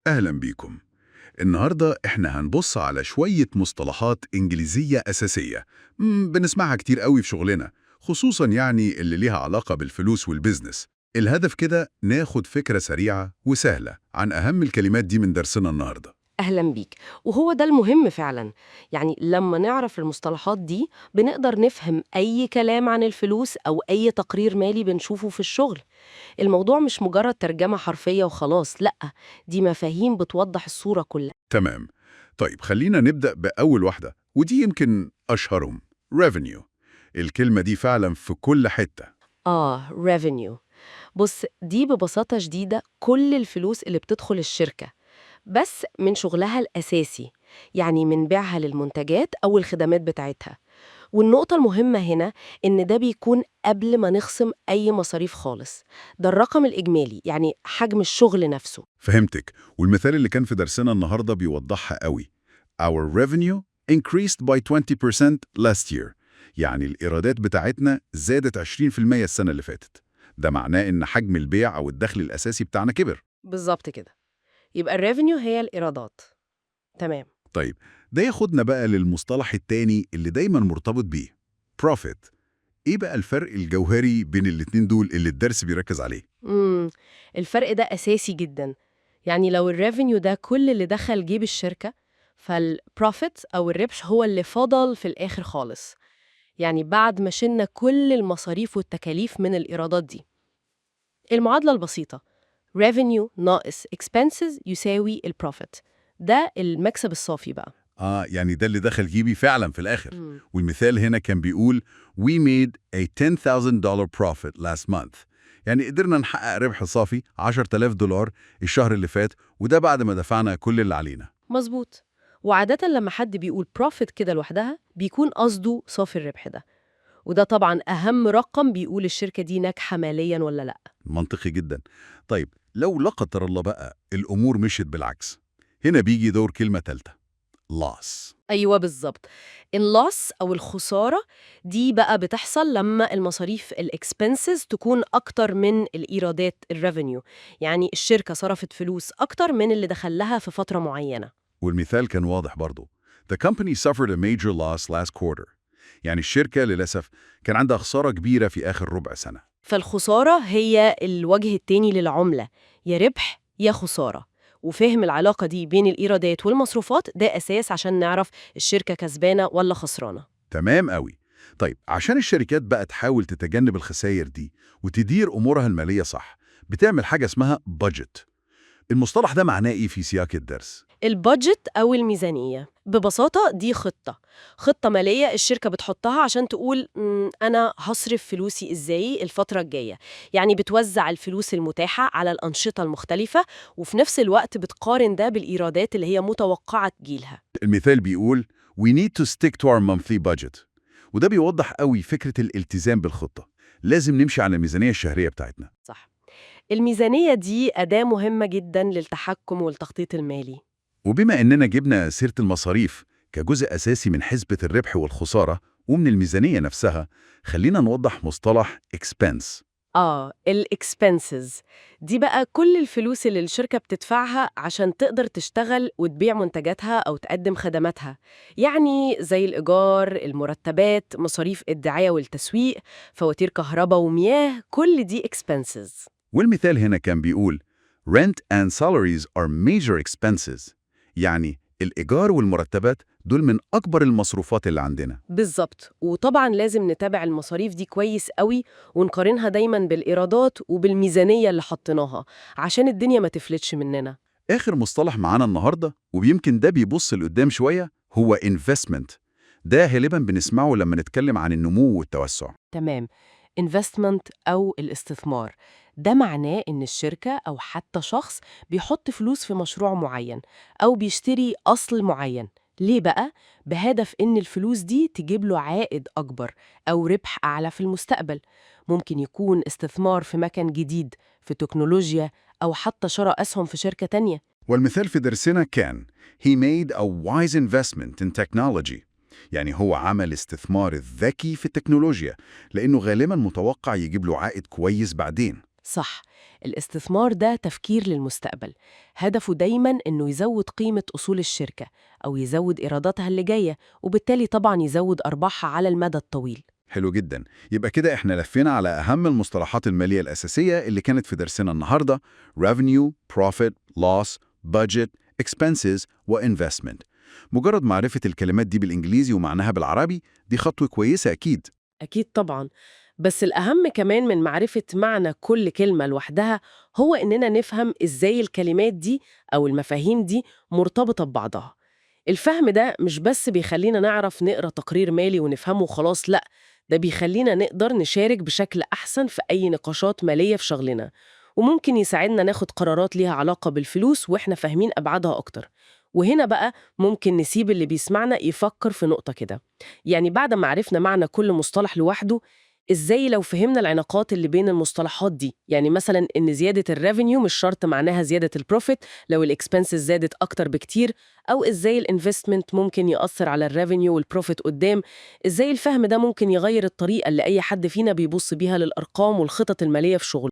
أهلا بيكم. النهاردة إحنا هنبص على شوية مصطلحات إنجليزية أساسية بنسمعها كتير قوي في شغلنا، خصوصا يعني اللي ليها علاقة بالفلوس والبزنس. الهدف كده ناخد فكرة سريعة وسهلة عن أهم الكلمات دي من درسنا النهاردة. أهلا بيك. وهو ده المهم فعلا. يعني لما نعرف المصطلحات دي بنقدر نفهم أي كلام عن الفلوس أو أي تقرير مالي بنشوفه في الشغل. الموضوع مش مجرد ترجمة حرفية وخلاص، لأ، دي مفاهيم بتوضح الصورة كلها. تمام. طيب خلينا نبدأ بأول واحدة، ودي يمكن أشهرهم: revenue. الكلمة دي فعلا في كل حتة. revenue. بص، دي ببساطة شديدة كل الفلوس اللي بتدخل الشركة، بس من شغلها الأساسي، يعني من بيعها للمنتجات أو الخدمات بتاعتها. والنقطة المهمة هنا إن ده بيكون قبل ما نخصم أي مصاريف خالص. ده الرقم الإجمالي، يعني حجم الشغل نفسه. فهمتك، والمثال اللي كان في درسنا النهاردة بيوضحها قوي. Our revenue increased by 20% last year. يعني الإيرادات بتاعتنا زادت 20% السنة اللي فاتت. ده معناه إن حجم البيع أو الدخل الأساسي بتاعنا كبر. بالظبط كده. يبقى الريفينيو هي الإيرادات. تمام. طيب، ده ياخدنا بقى للمصطلح التاني اللي دايما مرتبط بيه: profit. إيه بقى الفرق الجوهري بين الاتنين دول اللي الدرس بيركز عليه؟ مم. الفرق ده أساسي جدا. يعني لو الريفينيو ده كل اللي دخل جيب الشركة، فالبروفيت أو الربح هو اللي فضل في الآخر خالص، يعني بعد ما شلنا كل المصاريف والتكاليف من الإيرادات دي. المعادلة البسيطة: revenue ناقص expenses يساوي البروفيت. ده المكسب الصافي بقى. يعني ده اللي دخل جيبي فعلا في الآخر. مم. والمثال هنا كان بيقول: We made a $10,000 profit last month. يعني قدرنا نحقق ربح صافي $10,000 الشهر اللي فات، وده بعد ما دفعنا كل اللي علينا. مظبوط. وعادة لما حد بيقول profit كده لوحدها بيكون قصده صافي الربح ده، وده طبعا أهم رقم بيقول الشركة دي ناجحة ماليا ولا لأ. منطقي جدا. طيب، لو لا قدر الله بقى الأمور مشيت بالعكس، هنا بيجي دور كلمة تالتة: loss. أيوة بالظبط. اللوس أو الخسارة دي بقى بتحصل لما المصاريف الإكسبنسز تكون أكتر من الإيرادات الريفينيو، يعني الشركة صرفت فلوس أكتر من اللي دخلها في فترة معينة. والمثال كان واضح برضو: The company suffered a major loss last quarter. يعني الشركة للأسف كان عندها خسارة كبيرة في آخر ربع سنة. فالخسارة هي الوجه التاني للعملة، يا ربح يا خسارة. وفهم العلاقة دي بين الإيرادات والمصروفات ده أساس عشان نعرف الشركة كسبانة ولا خسرانة. تمام قوي. طيب، عشان الشركات بقى تحاول تتجنب الخسائر دي وتدير أمورها المالية صح، بتعمل حاجة اسمها budget. المصطلح ده معناه إيه في سياق الدرس؟ البادجت أو الميزانية ببساطة دي خطة مالية الشركة بتحطها عشان تقول أنا هصرف فلوسي إزاي الفترة الجاية. يعني بتوزع الفلوس المتاحة على الأنشطة المختلفة، وفي نفس الوقت بتقارن ده بالإيرادات اللي هي متوقعة تجيلها. المثال بيقول: We need to stick to our monthly budget. وده بيوضح قوي فكرة الالتزام بالخطة. لازم نمشي على الميزانية الشهرية بتاعتنا. صح. الميزانية دي أداة مهمة جدا للتحكم والتخطيط المالي. وبما إننا جبنا سيرة المصاريف كجزء أساسي من حسبة الربح والخسارة ومن الميزانية نفسها، خلينا نوضح مصطلح expense. الإكسبنسز دي بقى كل الفلوس اللي الشركة بتدفعها عشان تقدر تشتغل وتبيع منتجاتها أو تقدم خدماتها، يعني زي الإيجار، المرتبات، مصاريف الدعاية والتسويق، فواتير كهرباء ومياه، كل دي إكسبنسز. والمثال هنا كان بيقول: Rent and salaries are major expenses. يعني الإيجار والمرتبات دول من أكبر المصروفات اللي عندنا. بالظبط. وطبعا لازم نتابع المصاريف دي كويس قوي ونقارنها دايما بالإيرادات وبالميزانية اللي حطيناها عشان الدنيا ما تفلتش مننا. آخر مصطلح معانا النهاردة، ويمكن ده بيبص لقدام شوية، هو investment. ده غالبا بنسمعه لما نتكلم عن النمو والتوسع. تمام. investment أو الاستثمار ده معناه إن الشركة أو حتى شخص بيحط فلوس في مشروع معين أو بيشتري أصل معين. ليه بقى؟ بهدف إن الفلوس دي تجيب له عائد أكبر أو ربح أعلى في المستقبل. ممكن يكون استثمار في مكان جديد، في تكنولوجيا، أو حتى شراء أسهم في شركة تانية. والمثال في درسنا كان: He made a wise investment in technology. يعني هو عمل استثمار ذكي في التكنولوجيا، لأنه غالبا متوقع يجيب له عائد كويس بعدين. صح، الاستثمار ده تفكير للمستقبل، هدفه دايماً إنه يزود قيمة أصول الشركة أو يزود إيراداتها اللي جاية، وبالتالي طبعاً يزود أرباحها على المدى الطويل. حلو جدا. يبقى كده احنا لفينا على أهم المصطلحات المالية الأساسية اللي كانت في درسنا النهاردة: revenue, profit, loss, budget, expenses و investment. مجرد معرفة الكلمات دي بالإنجليزي ومعناها بالعربي دي خطوة كويسة أكيد. أكيد طبعاً، بس الأهم كمان من معرفة معنى كل كلمة لوحدها هو إننا نفهم إزاي الكلمات دي أو المفاهيم دي مرتبطة ببعضها. الفهم ده مش بس بيخلينا نعرف نقرأ تقرير مالي ونفهمه وخلاص، لأ، ده بيخلينا نقدر نشارك بشكل أحسن في أي نقاشات مالية في شغلنا، وممكن يساعدنا ناخد قرارات ليها علاقة بالفلوس وإحنا فاهمين أبعادها أكتر. وهنا بقى ممكن نسيب اللي بيسمعنا يفكر في نقطة كده، يعني بعد ما عرفنا معنى كل مصطلح لوحده، إزاي لو فهمنا العلاقات اللي بين المصطلحات دي، يعني مثلا إن زيادة الريفينيو مش شرط معناها زيادة البروفيت لو الإكسبنسز زادت أكتر بكتير، أو إزاي الانفستمنت ممكن يأثر على الريفينيو والبروفيت قدام، إزاي الفهم ده ممكن يغير الطريقة اللي أي حد فينا بيبص بيها للأرقام والخطط المالية في شغله.